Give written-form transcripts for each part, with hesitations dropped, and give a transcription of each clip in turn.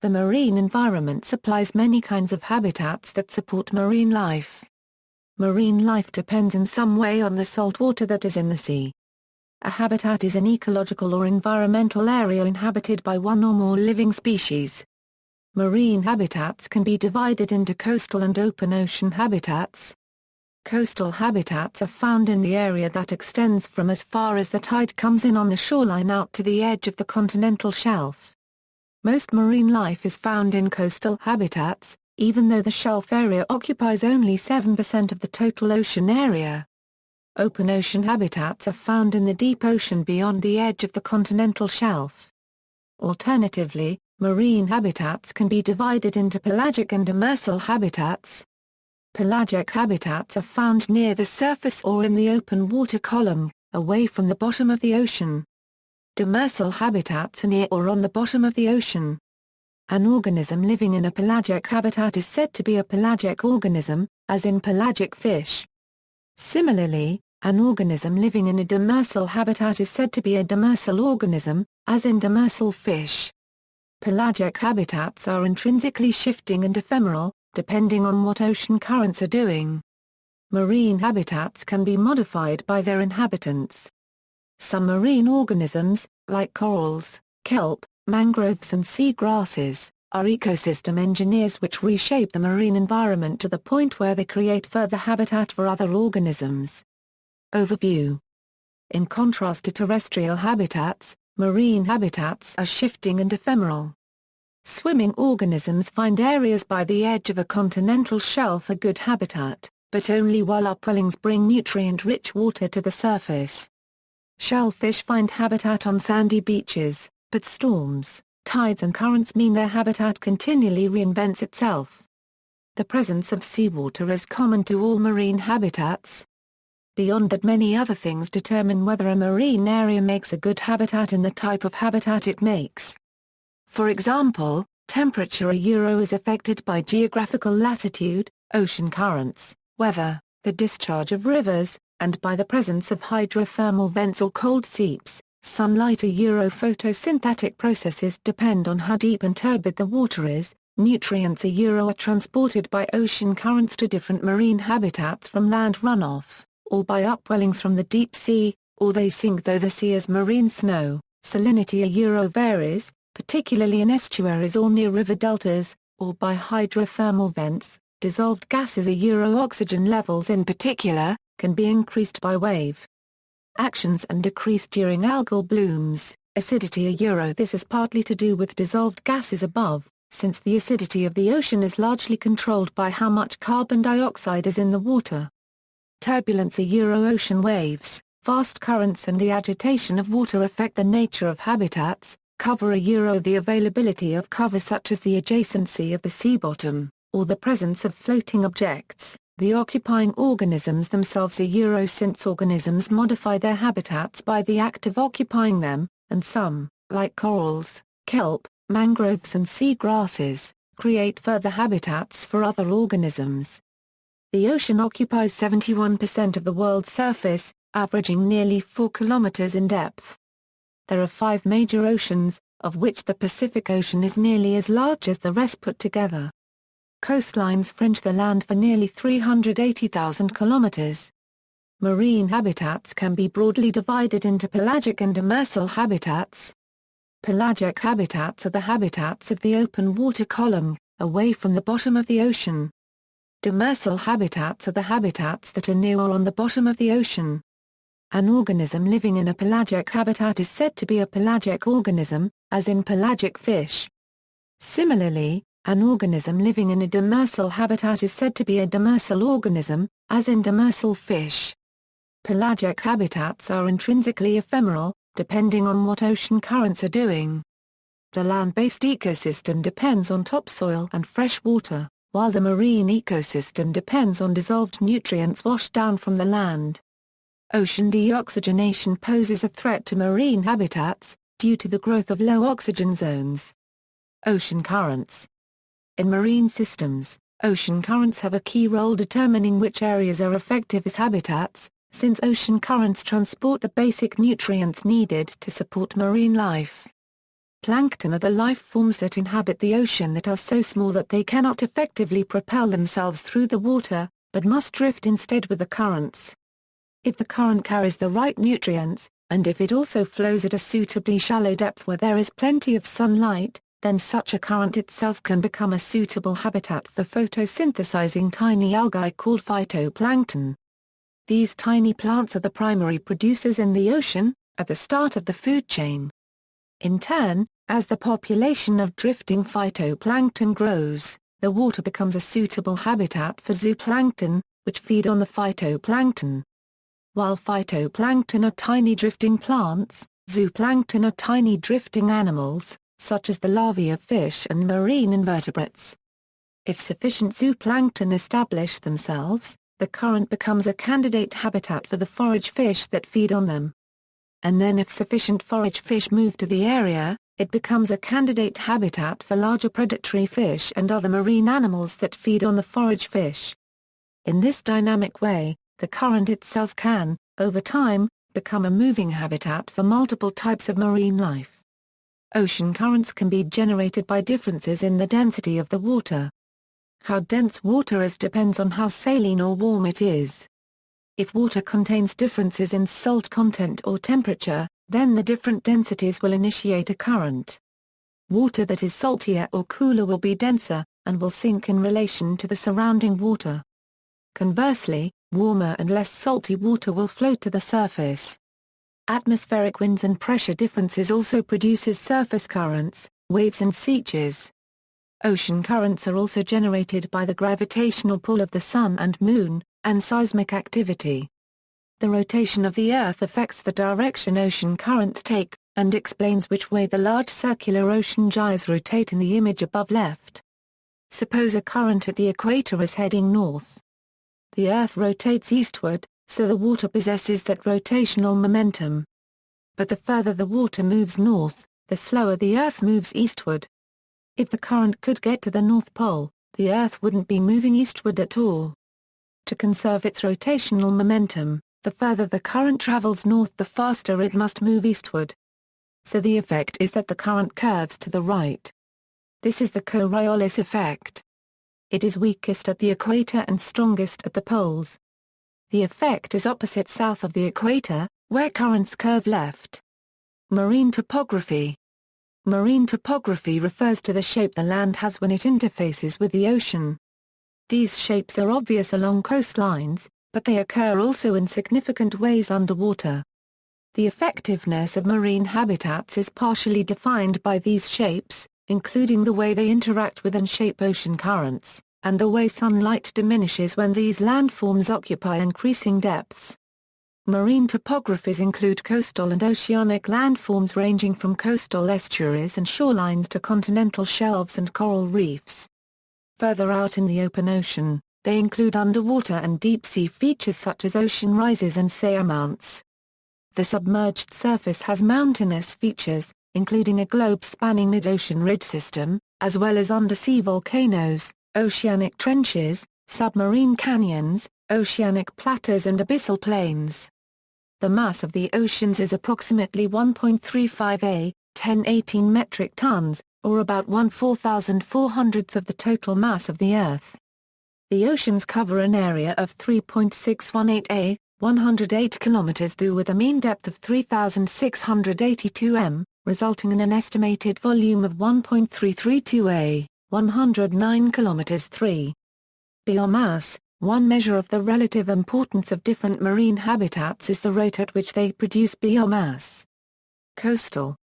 The marine environment supplies many kinds of habitats that support marine life. Marine life depends in some way on the salt water that is in the sea. A habitat is an ecological or environmental area inhabited by one or more living species. Marine habitats can be divided into coastal and open ocean habitats. Coastal habitats are found in the area that extends from as far as the tide comes in on the shoreline out to the edge of the continental shelf. Most marine life is found in coastal habitats, even though the shelf area occupies only 7% of the total ocean area. Open ocean habitats are found in the deep ocean beyond the edge of the continental shelf. Alternatively, marine habitats can be divided into pelagic and demersal habitats. Pelagic habitats are found near the surface or in the open water column, away from the bottom of the ocean. Demersal habitats are near or on the bottom of the ocean. An organism living in a pelagic habitat is said to be a pelagic organism, as in pelagic fish. Similarly, an organism living in a demersal habitat is said to be a demersal organism, as in demersal fish. Pelagic habitats are intrinsically shifting and ephemeral, depending on what ocean currents are doing. Marine habitats can be modified by their inhabitants. Some marine organisms, like corals, kelp, mangroves and seagrasses, are ecosystem engineers which reshape the marine environment to the point where they create further habitat for other organisms. Overview. In contrast to terrestrial habitats, marine habitats are shifting and ephemeral. Swimming organisms find areas by the edge of a continental shelf a good habitat, but only while upwellings bring nutrient-rich water to the surface. Shellfish find habitat on sandy beaches, but storms, tides and currents mean their habitat continually reinvents itself. The presence of seawater is common to all marine habitats. Beyond that, many other things determine whether a marine area makes a good habitat and the type of habitat it makes. For example, temperature is affected by geographical latitude, ocean currents, weather, the discharge of rivers, and by the presence of hydrothermal vents or cold seeps. Sunlight photosynthetic processes depend on how deep and turbid the water is. Nutrients are transported by ocean currents to different marine habitats from land runoff, or by upwellings from the deep sea, or they sink though the sea is marine snow. Salinity varies, particularly in estuaries or near river deltas, or by hydrothermal vents. Dissolved gases oxygen levels in particular, can be increased by wave actions and decreased during algal blooms. Acidity This is partly to do with dissolved gases above, since the acidity of the ocean is largely controlled by how much carbon dioxide is in the water. Turbulence ocean waves, fast currents and the agitation of water affect the nature of habitats. Cover the availability of cover such as the adjacency of the sea bottom, or the presence of floating objects. The occupying organisms themselves since organisms modify their habitats by the act of occupying them, and some, like corals, kelp, mangroves and seagrasses, create further habitats for other organisms. The ocean occupies 71% of the world's surface, averaging nearly 4 kilometers in depth. There are 5 major oceans, of which the Pacific Ocean is nearly as large as the rest put together. Coastlines fringe the land for nearly 380,000 kilometers. Marine habitats can be broadly divided into pelagic and demersal habitats. Pelagic habitats are the habitats of the open water column, away from the bottom of the ocean. Demersal habitats are the habitats that are near or on the bottom of the ocean. An organism living in a pelagic habitat is said to be a pelagic organism, as in pelagic fish. Similarly, an organism living in a demersal habitat is said to be a demersal organism, as in demersal fish. Pelagic habitats are intrinsically ephemeral, depending on what ocean currents are doing. The land-based ecosystem depends on topsoil and fresh water, while the marine ecosystem depends on dissolved nutrients washed down from the land. Ocean deoxygenation poses a threat to marine habitats, due to the growth of low oxygen zones. Ocean currents. In marine systems, ocean currents have a key role determining which areas are effective as habitats, since ocean currents transport the basic nutrients needed to support marine life. Plankton are the life forms that inhabit the ocean that are so small that they cannot effectively propel themselves through the water, but must drift instead with the currents. If the current carries the right nutrients, and if it also flows at a suitably shallow depth where there is plenty of sunlight, then such a current itself can become a suitable habitat for photosynthesizing tiny algae called phytoplankton. These tiny plants are the primary producers in the ocean, at the start of the food chain. In turn, as the population of drifting phytoplankton grows, the water becomes a suitable habitat for zooplankton, which feed on the phytoplankton. While phytoplankton are tiny drifting plants, zooplankton are tiny drifting animals, such as the larvae of fish and marine invertebrates. If sufficient zooplankton establish themselves, the current becomes a candidate habitat for the forage fish that feed on them. And then if sufficient forage fish move to the area, it becomes a candidate habitat for larger predatory fish and other marine animals that feed on the forage fish. In this dynamic way, the current itself can, over time, become a moving habitat for multiple types of marine life. Ocean currents can be generated by differences in the density of the water. How dense water is depends on how saline or warm it is. If water contains differences in salt content or temperature, then the different densities will initiate a current. Water that is saltier or cooler will be denser, and will sink in relation to the surrounding water. Conversely, warmer and less salty water will float to the surface. Atmospheric winds and pressure differences also produces surface currents, waves and seeches. Ocean currents are also generated by the gravitational pull of the Sun and Moon, and seismic activity. The rotation of the Earth affects the direction ocean currents take, and explains which way the large circular ocean gyres rotate in the image above left. Suppose a current at the equator is heading north. The Earth rotates eastward, so the water possesses that rotational momentum. But the further the water moves north, the slower the Earth moves eastward. If the current could get to the North Pole, the Earth wouldn't be moving eastward at all. To conserve its rotational momentum, the further the current travels north the faster it must move eastward. So the effect is that the current curves to the right. This is the Coriolis effect. It is weakest at the equator and strongest at the poles. The effect is opposite south of the equator, where currents curve left. Marine topography. Marine topography refers to the shape the land has when it interfaces with the ocean. These shapes are obvious along coastlines, but they occur also in significant ways underwater. The effectiveness of marine habitats is partially defined by these shapes, including the way they interact with and shape ocean currents, and the way sunlight diminishes when these landforms occupy increasing depths. Marine topographies include coastal and oceanic landforms ranging from coastal estuaries and shorelines to continental shelves and coral reefs. Further out in the open ocean, they include underwater and deep-sea features such as ocean rises and seamounts. The submerged surface has mountainous features, including a globe-spanning mid-ocean ridge system, as well as undersea volcanoes, oceanic trenches, submarine canyons, oceanic plateaus and abyssal plains. The mass of the oceans is approximately 1.35 a, 1018 metric tons, or about 1/4,400th of the total mass of the Earth. The oceans cover an area of 3.618 a, 108 kilometers (2) with a mean depth of 3,682 m, resulting in an estimated volume of 1.332 a, 109 kilometers (3). Biomass. One measure of the relative importance of different marine habitats is the rate at which they produce biomass. Coastal.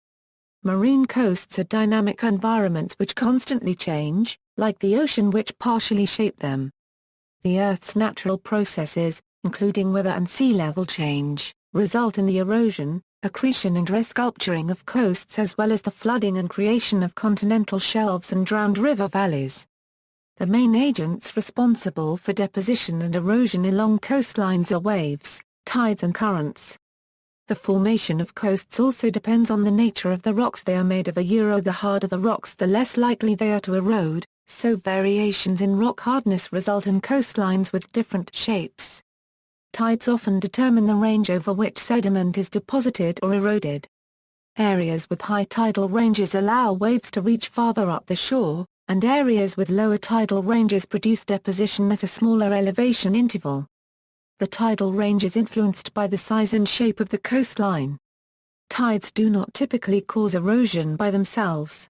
Marine coasts are dynamic environments which constantly change, like the ocean which partially shape them. The Earth's natural processes, including weather and sea level change, result in the erosion, accretion and resculpturing of coasts as well as the flooding and creation of continental shelves and drowned river valleys. The main agents responsible for deposition and erosion along coastlines are waves, tides and currents. The formation of coasts also depends on the nature of the rocks they are made of. The harder the rocks, the less likely they are to erode, so variations in rock hardness result in coastlines with different shapes. Tides often determine the range over which sediment is deposited or eroded. Areas with high tidal ranges allow waves to reach farther up the shore, and areas with lower tidal ranges produce deposition at a smaller elevation interval. The tidal range is influenced by the size and shape of the coastline. Tides do not typically cause erosion by themselves.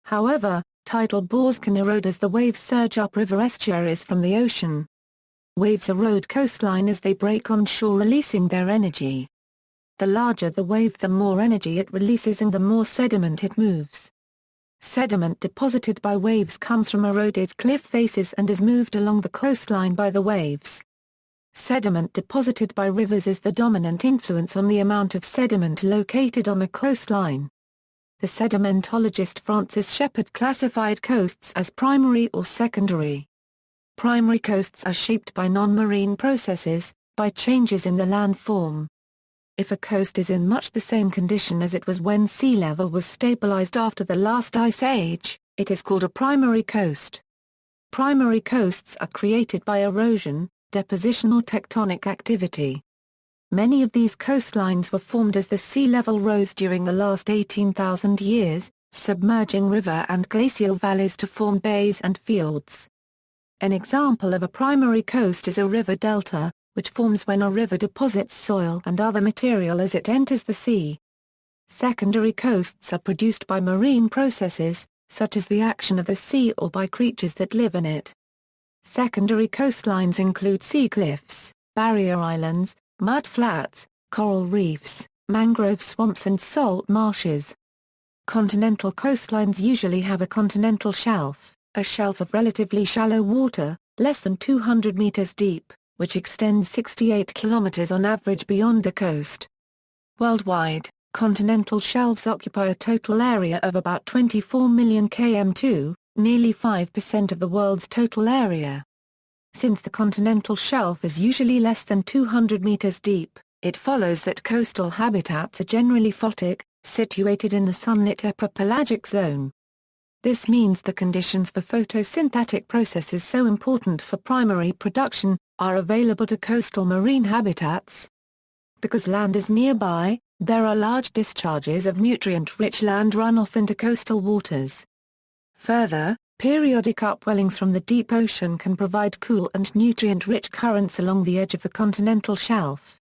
However, tidal bores can erode as the waves surge upriver estuaries from the ocean. Waves erode coastline as they break on shore, releasing their energy. The larger the wave, the more energy it releases and the more sediment it moves. Sediment deposited by waves comes from eroded cliff faces and is moved along the coastline by the waves. Sediment deposited by rivers is the dominant influence on the amount of sediment located on a coastline. The sedimentologist Francis Shepard classified coasts as primary or secondary. Primary coasts are shaped by non-marine processes, by changes in the landform. If a coast is in much the same condition as it was when sea level was stabilized after the last ice age, it is called a primary coast. Primary coasts are created by erosion, deposition or tectonic activity. Many of these coastlines were formed as the sea level rose during the last 18,000 years, submerging river and glacial valleys to form bays and fjords. An example of a primary coast is a river delta, which forms when a river deposits soil and other material as it enters the sea. Secondary coasts are produced by marine processes, such as the action of the sea or by creatures that live in it. Secondary coastlines include sea cliffs, barrier islands, mud flats, coral reefs, mangrove swamps and salt marshes. Continental coastlines usually have a continental shelf, a shelf of relatively shallow water, less than 200 meters deep, which extends 68 kilometers on average beyond the coast. Worldwide, continental shelves occupy a total area of about 24 million km2, nearly 5% of the world's total area. Since the continental shelf is usually less than 200 meters deep, it follows that coastal habitats are generally photic, situated in the sunlit upper pelagic zone. This means the conditions for photosynthetic processes so important for primary production, are available to coastal marine habitats. Because land is nearby, there are large discharges of nutrient-rich land runoff into coastal waters. Further, periodic upwellings from the deep ocean can provide cool and nutrient-rich currents along the edge of the continental shelf.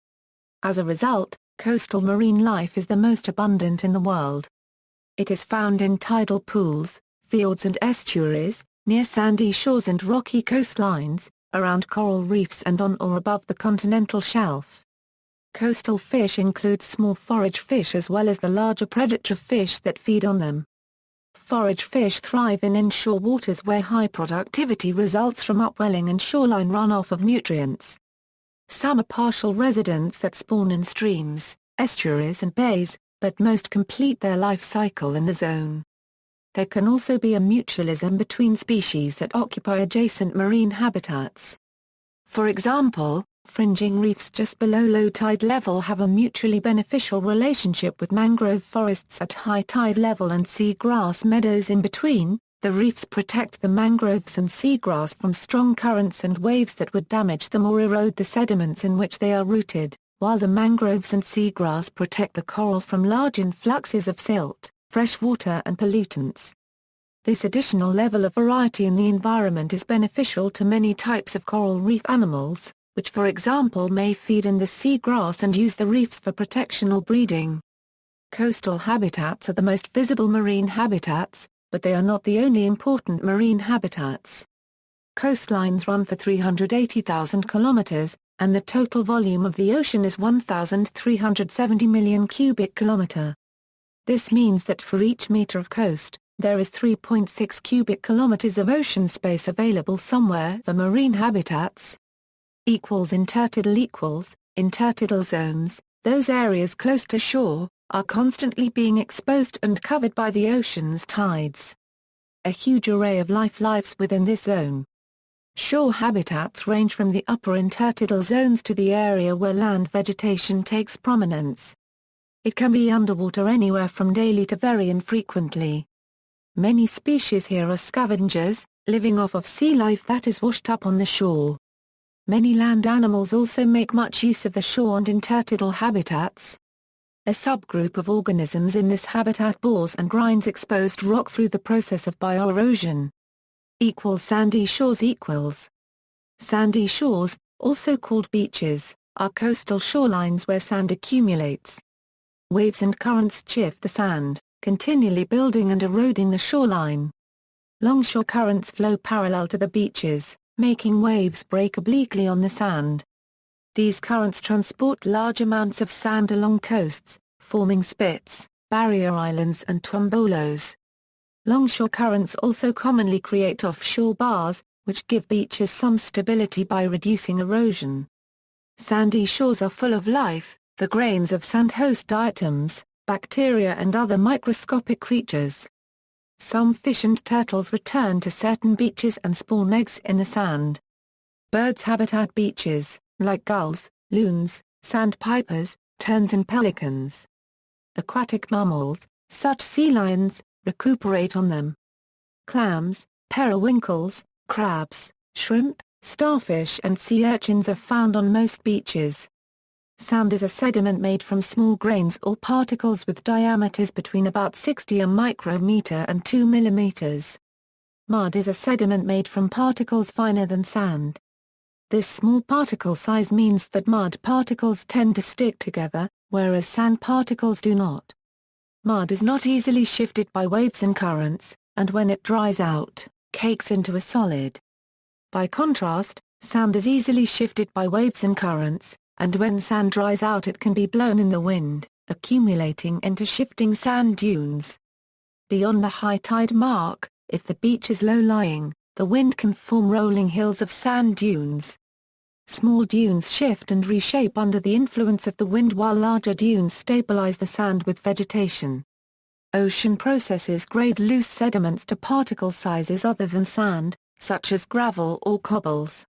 As a result, coastal marine life is the most abundant in the world. It is found in tidal pools, fjords and estuaries, near sandy shores and rocky coastlines, around coral reefs and on or above the continental shelf. Coastal fish include small forage fish as well as the larger predator fish that feed on them. Forage fish thrive in inshore waters where high productivity results from upwelling and shoreline runoff of nutrients. Some are partial residents that spawn in streams, estuaries and bays, but most complete their life cycle in the zone. There can also be a mutualism between species that occupy adjacent marine habitats. For example, fringing reefs just below low tide level have a mutually beneficial relationship with mangrove forests at high tide level and seagrass meadows in between. The reefs protect the mangroves and seagrass from strong currents and waves that would damage them or erode the sediments in which they are rooted, while the mangroves and seagrass protect the coral from large influxes of silt, fresh water and pollutants. This additional level of variety in the environment is beneficial to many types of coral reef animals, which for example may feed in the seagrass and use the reefs for protection or breeding. Coastal habitats are the most visible marine habitats, but they are not the only important marine habitats. Coastlines run for 380,000 kilometers, and the total volume of the ocean is 1,370 million cubic kilometer. This means that for each meter of coast, there is 3.6 cubic kilometers of ocean space available somewhere for marine habitats. Intertidal zones, those areas close to shore, are constantly being exposed and covered by the ocean's tides. A huge array of life lives within this zone. Shore habitats range from the upper intertidal zones to the area where land vegetation takes prominence. It can be underwater anywhere from daily to very infrequently. Many species here are scavengers, living off of sea life that is washed up on the shore. Many land animals also make much use of the shore and intertidal habitats. a subgroup of organisms in this habitat bores and grinds exposed rock through the process of bioerosion. Sandy shores equals. Sandy shores, also called beaches, are coastal shorelines where sand accumulates. Waves and currents shift the sand, continually building and eroding the shoreline. Longshore currents flow parallel to the beaches, making waves break obliquely on the sand. These currents transport large amounts of sand along coasts, forming spits, barrier islands and tombolos. Longshore currents also commonly create offshore bars, which give beaches some stability by reducing erosion. Sandy shores are full of life. The grains of sand host diatoms, bacteria and other microscopic creatures. Some fish and turtles return to certain beaches and spawn eggs in the sand. Birds habitat beaches, like gulls, loons, sandpipers, terns and pelicans. Aquatic mammals, such sea lions, recuperate on them. Clams, periwinkles, crabs, shrimp, starfish and sea urchins are found on most beaches. Sand is a sediment made from small grains or particles with diameters between about 60 micrometer and 2 millimeters. Mud is a sediment made from particles finer than sand. This small particle size means that mud particles tend to stick together, whereas sand particles do not. Mud is not easily shifted by waves and currents, and when it dries out, cakes into a solid. By contrast, sand is easily shifted by waves and currents, and when sand dries out it can be blown in the wind, accumulating into shifting sand dunes. Beyond the high tide mark, if the beach is low-lying, the wind can form rolling hills of sand dunes. Small dunes shift and reshape under the influence of the wind while larger dunes stabilize the sand with vegetation. Ocean processes grade loose sediments to particle sizes other than sand, such as gravel or cobbles.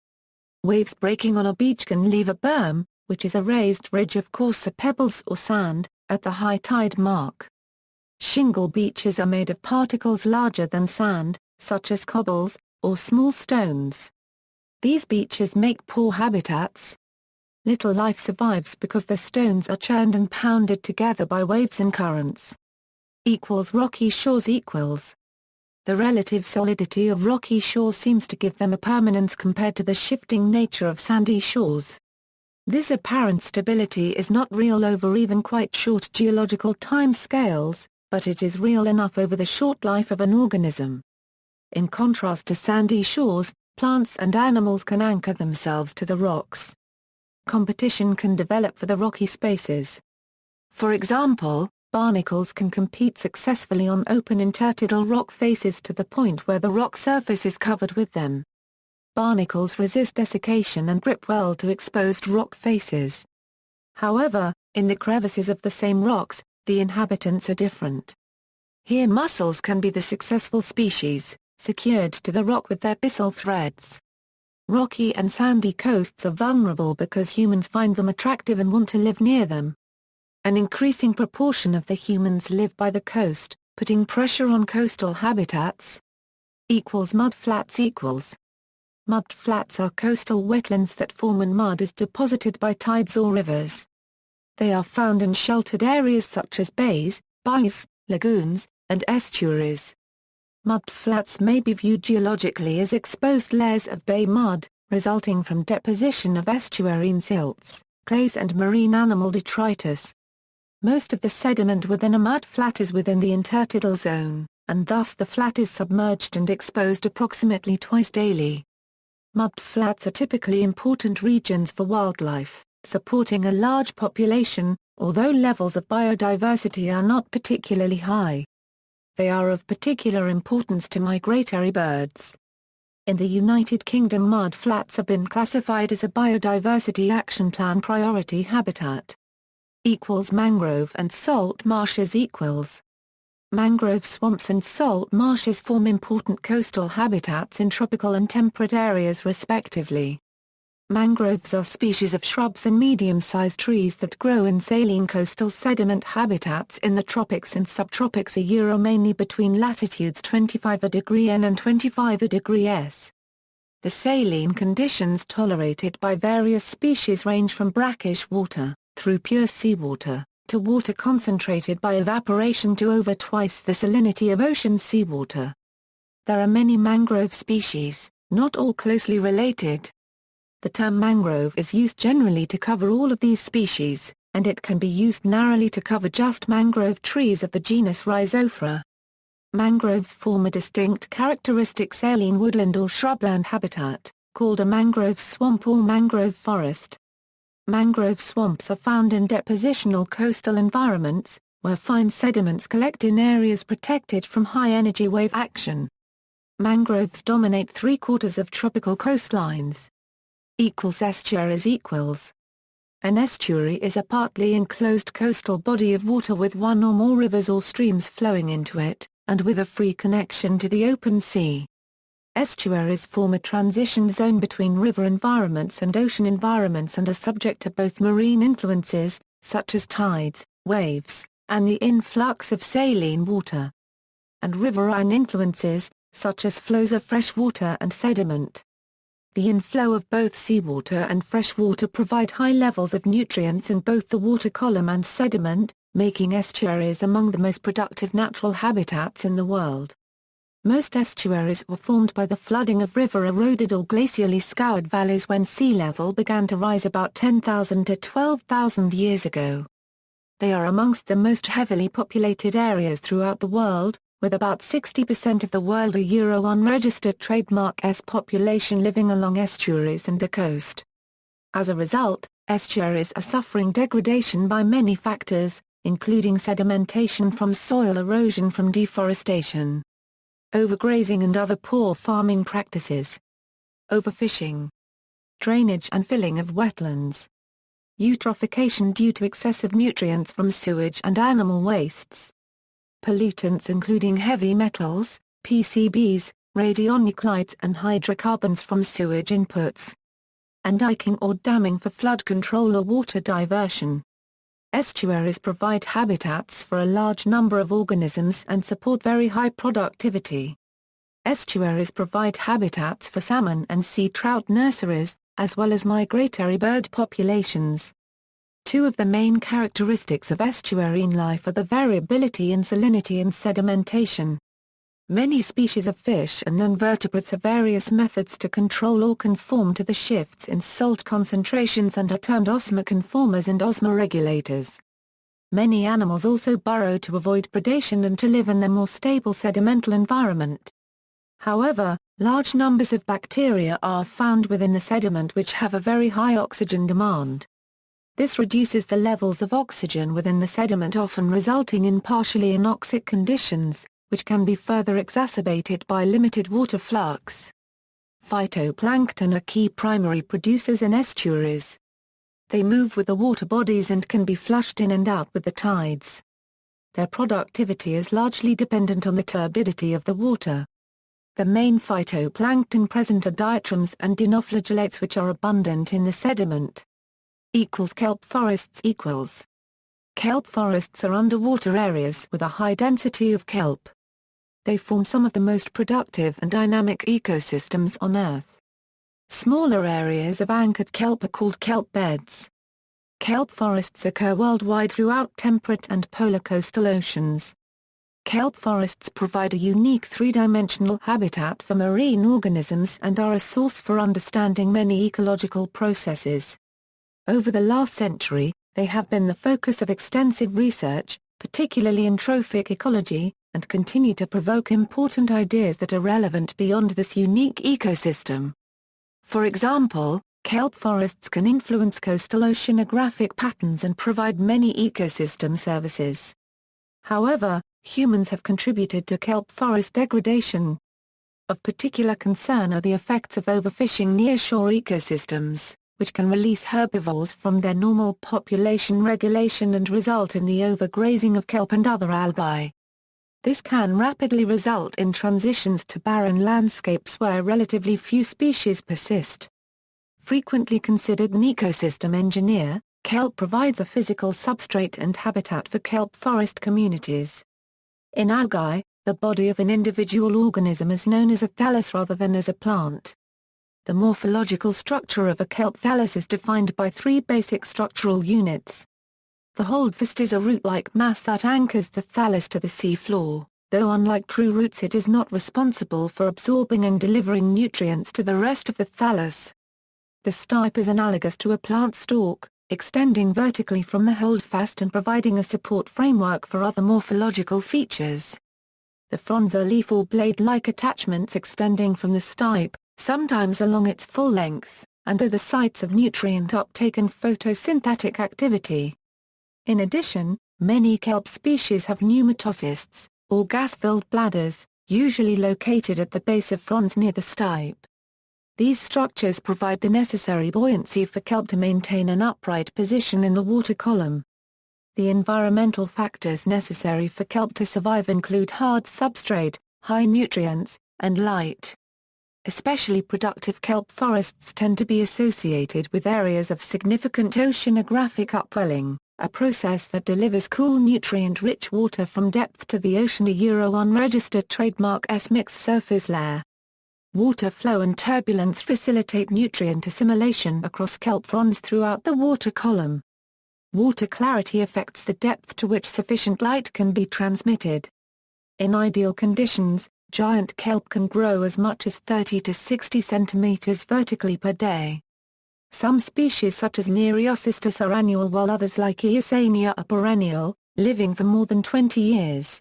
Waves breaking on a beach can leave a berm, which is a raised ridge of coarser pebbles or sand, at the high tide mark. Shingle beaches are made of particles larger than sand, such as cobbles, or small stones. These beaches make poor habitats. Little life survives because the stones are churned and pounded together by waves and currents. Rocky shores equals. The relative solidity of rocky shores seems to give them a permanence compared to the shifting nature of sandy shores. This apparent stability is not real over even quite short geological time scales, but it is real enough over the short life of an organism. In contrast to sandy shores, plants and animals can anchor themselves to the rocks. Competition can develop for the rocky spaces. For example, barnacles can compete successfully on open intertidal rock faces to the point where the rock surface is covered with them. Barnacles resist desiccation and grip well to exposed rock faces. However, in the crevices of the same rocks, the inhabitants are different. Here mussels can be the successful species, secured to the rock with their byssal threads. Rocky and sandy coasts are vulnerable because humans find them attractive and want to live near them. An increasing proportion of the humans live by the coast, putting pressure on coastal habitats. Mudflats equals. Mudflats are coastal wetlands that form when mud is deposited by tides or rivers. They are found in sheltered areas such as bays, bayous, lagoons, and estuaries. Mudflats may be viewed geologically as exposed layers of bay mud, resulting from deposition of estuarine silts, clays and marine animal detritus. Most of the sediment within a mudflat is within the intertidal zone, and thus the flat is submerged and exposed approximately twice daily. Mudflats are typically important regions for wildlife, supporting a large population, although levels of biodiversity are not particularly high. They are of particular importance to migratory birds. In the United Kingdom, mudflats have been classified as a Biodiversity Action Plan priority habitat. Mangrove and salt marshes equals. Mangrove swamps and salt marshes form important coastal habitats in tropical and temperate areas respectively. Mangroves are species of shrubs and medium-sized trees that grow in saline coastal sediment habitats in the tropics and subtropics, mainly between latitudes 25° N and 25° S. The saline conditions tolerated by various species range from brackish water, through pure seawater, to water concentrated by evaporation to over twice the salinity of ocean seawater. There are many mangrove species, not all closely related. The term mangrove is used generally to cover all of these species, and it can be used narrowly to cover just mangrove trees of the genus Rhizophora. Mangroves form a distinct characteristic saline woodland or shrubland habitat, called a mangrove swamp or mangrove forest. Mangrove swamps are found in depositional coastal environments, where fine sediments collect in areas protected from high-energy wave action. Mangroves dominate 3/4 of tropical coastlines. Estuaries. An estuary is a partly enclosed coastal body of water with one or more rivers or streams flowing into it, and with a free connection to the open sea. Estuaries form a transition zone between river environments and ocean environments and are subject to both marine influences, such as tides, waves, and the influx of saline water, and riverine influences, such as flows of fresh water and sediment. The inflow of both seawater and freshwater provide high levels of nutrients in both the water column and sediment, making estuaries among the most productive natural habitats in the world. Most estuaries were formed by the flooding of river-eroded or glacially scoured valleys when sea level began to rise about 10,000 to 12,000 years ago. They are amongst the most heavily populated areas throughout the world, with about 60% of the world unregistered trademark S population living along estuaries and the coast. As a result, estuaries are suffering degradation by many factors, including sedimentation from soil erosion from deforestation, overgrazing and other poor farming practices, overfishing, drainage and filling of wetlands, eutrophication due to excessive nutrients from sewage and animal wastes, pollutants including heavy metals, PCBs, radionuclides and hydrocarbons from sewage inputs, and diking or damming for flood control or water diversion. Estuaries provide habitats for a large number of organisms and support very high productivity. Estuaries provide habitats for salmon and sea trout nurseries, as well as migratory bird populations. Two of the main characteristics of estuarine life are the variability in salinity and sedimentation. Many species of fish and invertebrates have various methods to control or conform to the shifts in salt concentrations and are termed osmoconformers and osmoregulators. Many animals also burrow to avoid predation and to live in a more stable sedimental environment. However, large numbers of bacteria are found within the sediment which have a very high oxygen demand. This reduces the levels of oxygen within the sediment, often resulting in partially anoxic conditions, which can be further exacerbated by limited water flux. Phytoplankton are key primary producers in estuaries. They move with the water bodies and can be flushed in and out with the tides. Their productivity is largely dependent on the turbidity of the water. The main phytoplankton present are diatoms and dinoflagellates, which are abundant in the sediment. Kelp forests. Kelp forests are underwater areas with a high density of kelp. They form some of the most productive and dynamic ecosystems on Earth. Smaller areas of anchored kelp are called kelp beds. Kelp forests occur worldwide throughout temperate and polar coastal oceans. Kelp forests provide a unique three-dimensional habitat for marine organisms and are a source for understanding many ecological processes. Over the last century, they have been the focus of extensive research, particularly in trophic ecology, and continue to provoke important ideas that are relevant beyond this unique ecosystem. For example, kelp forests can influence coastal oceanographic patterns and provide many ecosystem services. However, humans have contributed to kelp forest degradation. Of particular concern are the effects of overfishing nearshore ecosystems, which can release herbivores from their normal population regulation and result in the overgrazing of kelp and other algae. This can rapidly result in transitions to barren landscapes where relatively few species persist. Frequently considered an ecosystem engineer, kelp provides a physical substrate and habitat for kelp forest communities. In algae, the body of an individual organism is known as a thallus rather than as a plant. The morphological structure of a kelp thallus is defined by three basic structural units. The holdfast is a root-like mass that anchors the thallus to the sea floor, though unlike true roots it is not responsible for absorbing and delivering nutrients to the rest of the thallus. The stipe is analogous to a plant stalk, extending vertically from the holdfast and providing a support framework for other morphological features. The fronds are leaf or blade-like attachments extending from the stipe, sometimes along its full length, and are the sites of nutrient uptake and photosynthetic activity. In addition, many kelp species have pneumatocysts, or gas-filled bladders, usually located at the base of fronds near the stipe. These structures provide the necessary buoyancy for kelp to maintain an upright position in the water column. The environmental factors necessary for kelp to survive include hard substrate, high nutrients, and light. Especially productive kelp forests tend to be associated with areas of significant oceanographic upwelling, a process that delivers cool nutrient-rich water from depth to the ocean. Unregistered trademark S-mixed surface layer. Water flow and turbulence facilitate nutrient assimilation across kelp fronds throughout the water column. Water clarity affects the depth to which sufficient light can be transmitted. In ideal conditions, giant kelp can grow as much as 30 to 60 centimeters vertically per day. Some species such as Nereocystis are annual while others like Eosania are perennial, living for more than 20 years.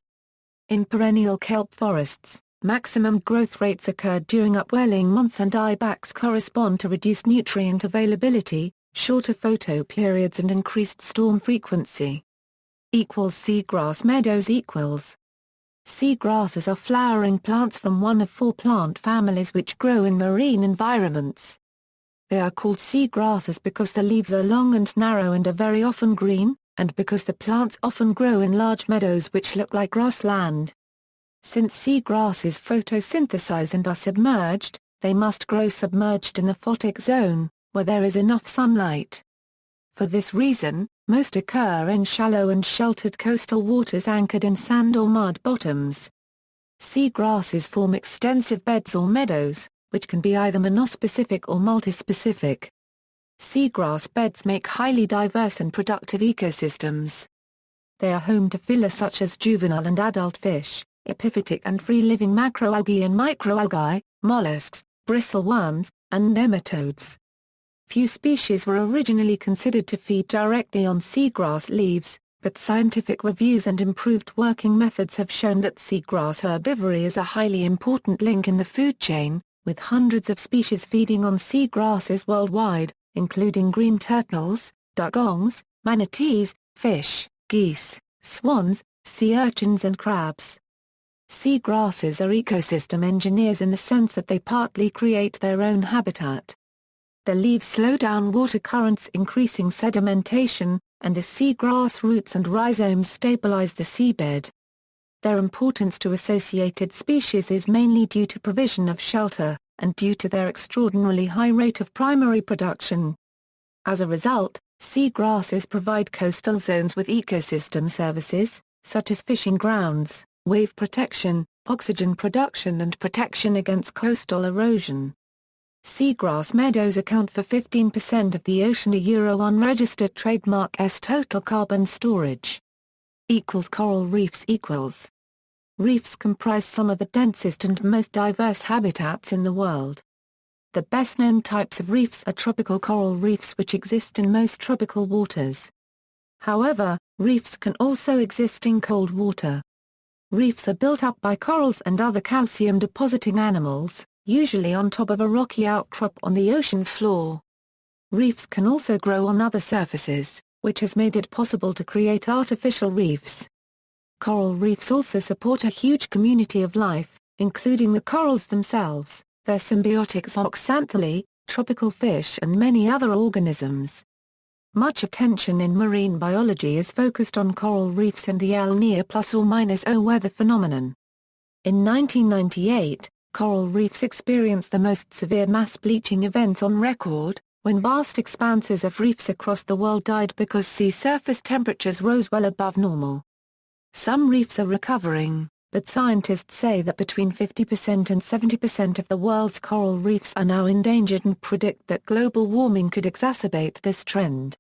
In perennial kelp forests, maximum growth rates occur during upwelling months and IBACs correspond to reduced nutrient availability, shorter photoperiods and increased storm frequency. Seagrass meadows Seagrasses are flowering plants from one of 4 plant families which grow in marine environments. They are called seagrasses because the leaves are long and narrow and are very often green, and because the plants often grow in large meadows which look like grassland. Since seagrasses photosynthesize and are submerged, they must grow submerged in the photic zone, where there is enough sunlight. For this reason, most occur in shallow and sheltered coastal waters anchored in sand or mud bottoms. Seagrasses form extensive beds or meadows, which can be either monospecific or multispecific. Seagrass beds make highly diverse and productive ecosystems. They are home to phyla such as juvenile and adult fish, epiphytic and free-living macroalgae and microalgae, mollusks, bristleworms, and nematodes. Few species were originally considered to feed directly on seagrass leaves, but scientific reviews and improved working methods have shown that seagrass herbivory is a highly important link in the food chain, with hundreds of species feeding on seagrasses worldwide, including green turtles, dugongs, manatees, fish, geese, swans, sea urchins and crabs. Seagrasses are ecosystem engineers in the sense that they partly create their own habitat. The leaves slow down water currents, increasing sedimentation, and the seagrass roots and rhizomes stabilize the seabed. Their importance to associated species is mainly due to provision of shelter, and due to their extraordinarily high rate of primary production. As a result, seagrasses provide coastal zones with ecosystem services, such as fishing grounds, wave protection, oxygen production and protection against coastal erosion. Seagrass meadows account for 15% of the ocean. Unregistered trademark S total carbon storage. Coral reefs Reefs comprise some of the densest and most diverse habitats in the world. The best-known types of reefs are tropical coral reefs which exist in most tropical waters. However, reefs can also exist in cold water. Reefs are built up by corals and other calcium-depositing animals, usually on top of a rocky outcrop on the ocean floor. Reefs can also grow on other surfaces, which has made it possible to create artificial reefs. Coral reefs also support a huge community of life, including the corals themselves, their symbiotic zooxanthellae, tropical fish and many other organisms. Much attention in marine biology is focused on coral reefs and the El Niño+/-O weather phenomenon. In 1998, coral reefs experienced the most severe mass bleaching events on record, when vast expanses of reefs across the world died because sea surface temperatures rose well above normal. Some reefs are recovering, but scientists say that between 50% and 70% of the world's coral reefs are now endangered and predict that global warming could exacerbate this trend.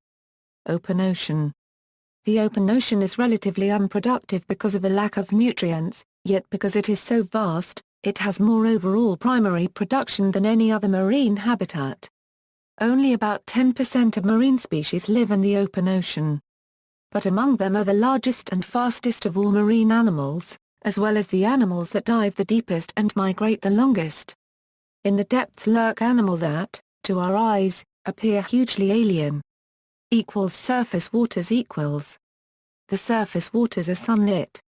Open ocean. The open ocean is relatively unproductive because of a lack of nutrients, yet because it is so vast, it has more overall primary production than any other marine habitat. Only about 10% of marine species live in the open ocean. But among them are the largest and fastest of all marine animals, as well as the animals that dive the deepest and migrate the longest. In the depths lurk animals that, to our eyes, appear hugely alien. Surface waters equals. The surface waters are sunlit.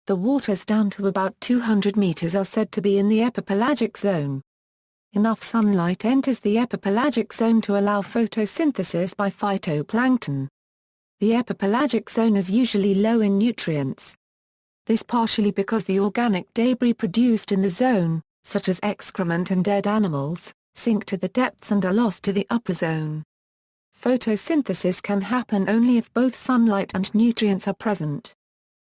The waters down to about 200 meters are said to be in the epipelagic zone. Enough sunlight enters the epipelagic zone to allow photosynthesis by phytoplankton. The epipelagic zone is usually low in nutrients. This partially because the organic debris produced in the zone, such as excrement and dead animals, sink to the depths and are lost to the upper zone. Photosynthesis can happen only if both sunlight and nutrients are present.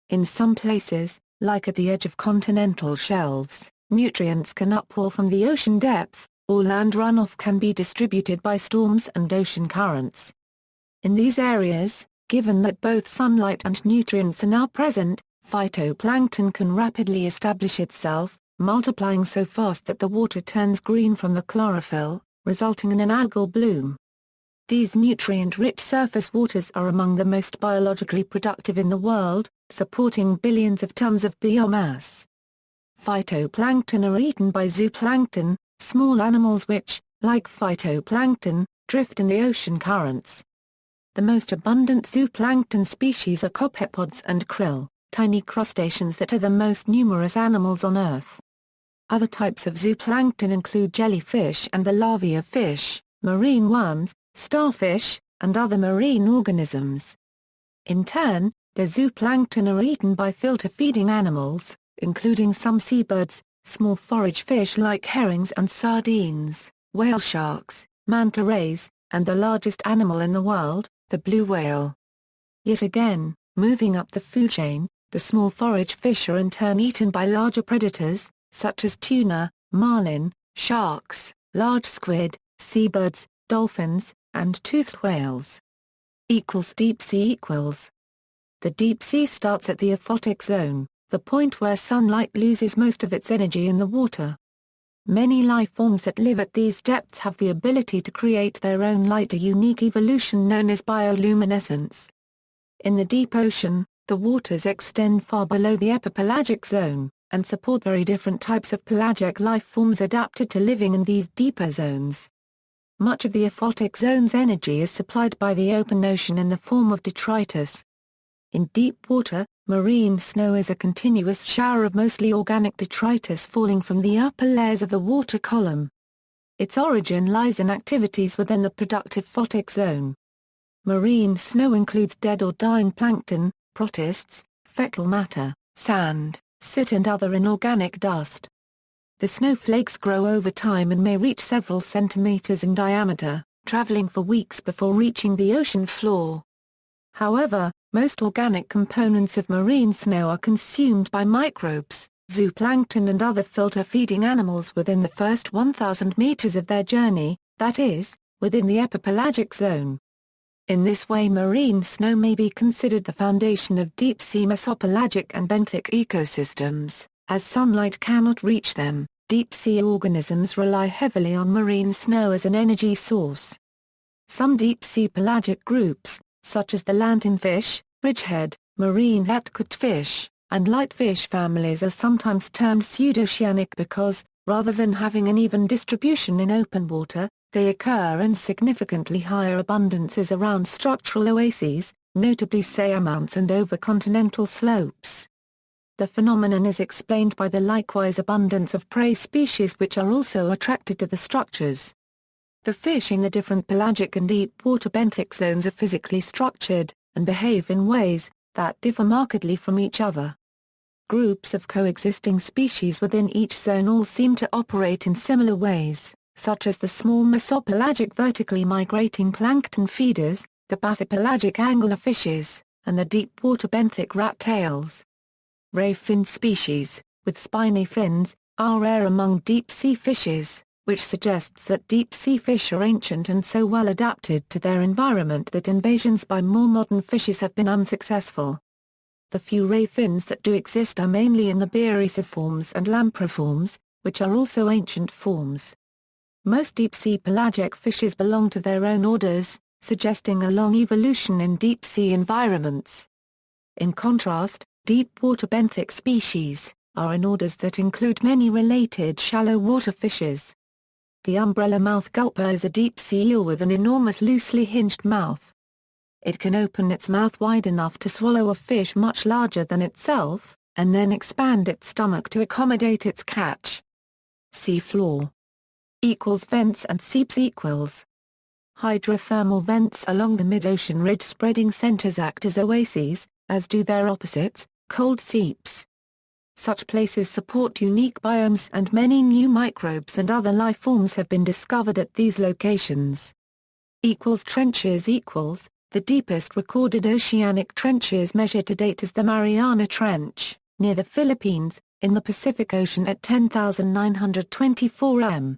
In some places, like at the edge of continental shelves, nutrients can upwell from the ocean depth, or land runoff can be distributed by storms and ocean currents. In these areas, given that both sunlight and nutrients are now present, phytoplankton can rapidly establish itself, multiplying so fast that the water turns green from the chlorophyll, resulting in an algal bloom. These nutrient-rich surface waters are among the most biologically productive in the world, supporting billions of tons of biomass. Phytoplankton are eaten by zooplankton, small animals which, like phytoplankton, drift in the ocean currents. The most abundant zooplankton species are copepods and krill, tiny crustaceans that are the most numerous animals on Earth. Other types of zooplankton include jellyfish and the larvae of fish, marine worms, starfish, and other marine organisms. In turn, the zooplankton are eaten by filter-feeding animals, including some seabirds, small forage fish like herrings and sardines, whale sharks, manta rays, and the largest animal in the world, the blue whale. Yet again, moving up the food chain, the small forage fish are in turn eaten by larger predators, such as tuna, marlin, sharks, large squid, seabirds, dolphins, and toothed whales. Deep sea equals. The deep sea starts at the aphotic zone, the point where sunlight loses most of its energy in the water. Many life forms that live at these depths have the ability to create their own light, a unique evolution known as bioluminescence. In the deep ocean, the waters extend far below the epipelagic zone, and support very different types of pelagic life forms adapted to living in these deeper zones. Much of the aphotic zone's energy is supplied by the open ocean in the form of detritus. In deep water, marine snow is a continuous shower of mostly organic detritus falling from the upper layers of the water column. Its origin lies in activities within the productive photic zone. Marine snow includes dead or dying plankton, protists, fecal matter, sand, soot and other inorganic dust. The snowflakes grow over time and may reach several centimeters in diameter, traveling for weeks before reaching the ocean floor. However, most organic components of marine snow are consumed by microbes, zooplankton and other filter-feeding animals within the first 1,000 meters of their journey, that is, within the epipelagic zone. In this way marine snow may be considered the foundation of deep-sea mesopelagic and benthic ecosystems. As sunlight cannot reach them, deep-sea organisms rely heavily on marine snow as an energy source. Some deep-sea pelagic groups, such as the lanternfish, bridgehead, marine heterodactyl and lightfish families are sometimes termed pseudoceanic because, rather than having an even distribution in open water, they occur in significantly higher abundances around structural oases, notably seamounts and over continental slopes. The phenomenon is explained by the likewise abundance of prey species which are also attracted to the structures. The fish in the different pelagic and deep-water benthic zones are physically structured, and behave in ways that differ markedly from each other. Groups of coexisting species within each zone all seem to operate in similar ways, such as the small mesopelagic vertically migrating plankton feeders, the bathypelagic anglerfishes, and the deep-water benthic rat-tails. Ray fin species, with spiny fins, are rare among deep-sea fishes, which suggests that deep-sea fish are ancient and so well adapted to their environment that invasions by more modern fishes have been unsuccessful. The few ray fins that do exist are mainly in the Beryciforms and Lampriforms, which are also ancient forms. Most deep-sea pelagic fishes belong to their own orders, suggesting a long evolution in deep-sea environments. In contrast, deep-water benthic species are in orders that include many related shallow-water fishes. The umbrella mouth gulper is a deep-sea eel with an enormous loosely hinged mouth. It can open its mouth wide enough to swallow a fish much larger than itself, and then expand its stomach to accommodate its catch. Sea floor equals vents and seeps equals. Hydrothermal vents along the mid-ocean ridge spreading centers act as oases, as do their opposites, cold seeps. Such places support unique biomes and many new microbes and other life forms have been discovered at these locations. Trenches equals, the deepest recorded oceanic trenches measured to date is the Mariana Trench, near the Philippines, in the Pacific Ocean at 10,924 m.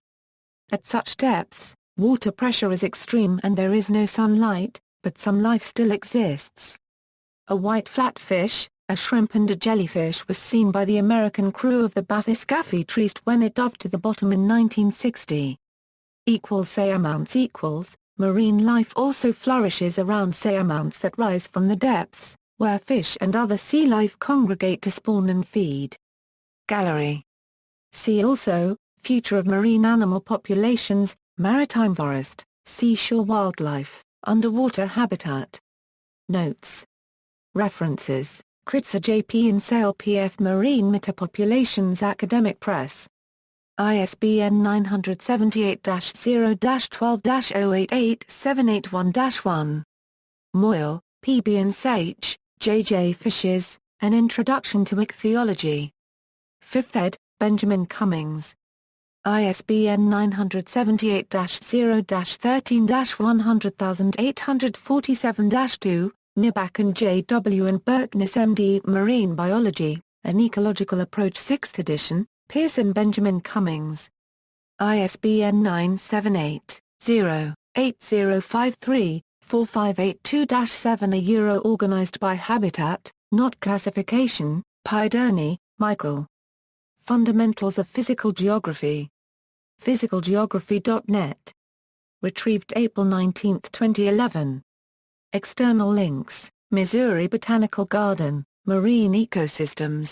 At such depths, water pressure is extreme and there is no sunlight, but some life still exists. A white flatfish, a shrimp and a jellyfish was seen by the American crew of the Bathyscaphe Trieste when it dove to the bottom in 1960. Seamounts equals, marine life also flourishes around seamounts that rise from the depths, where fish and other sea life congregate to spawn and feed. Gallery. See also, future of marine animal populations, maritime forest, seashore wildlife, underwater habitat. Notes. References, Kritzer J.P. and Sale P.F. Marine Metapopulations Academic Press. ISBN 978-0-12-088781-1. Moyle, P.B. and Sage, J.J. Fishes, An Introduction to Ichthyology. 5th ed., Benjamin Cummings. ISBN 978-0-13-100847-2, Nibak and J.W. and Berkness M.D. Marine Biology, An Ecological Approach 6th edition, Pearson Benjamin Cummings. ISBN 978-0-8053-4582-7 Organized by Habitat, not Classification, Piederni, Michael. Fundamentals of Physical Geography. physicalgeography.net. Retrieved April 19, 2011. External links, Missouri Botanical Garden, Marine Ecosystems.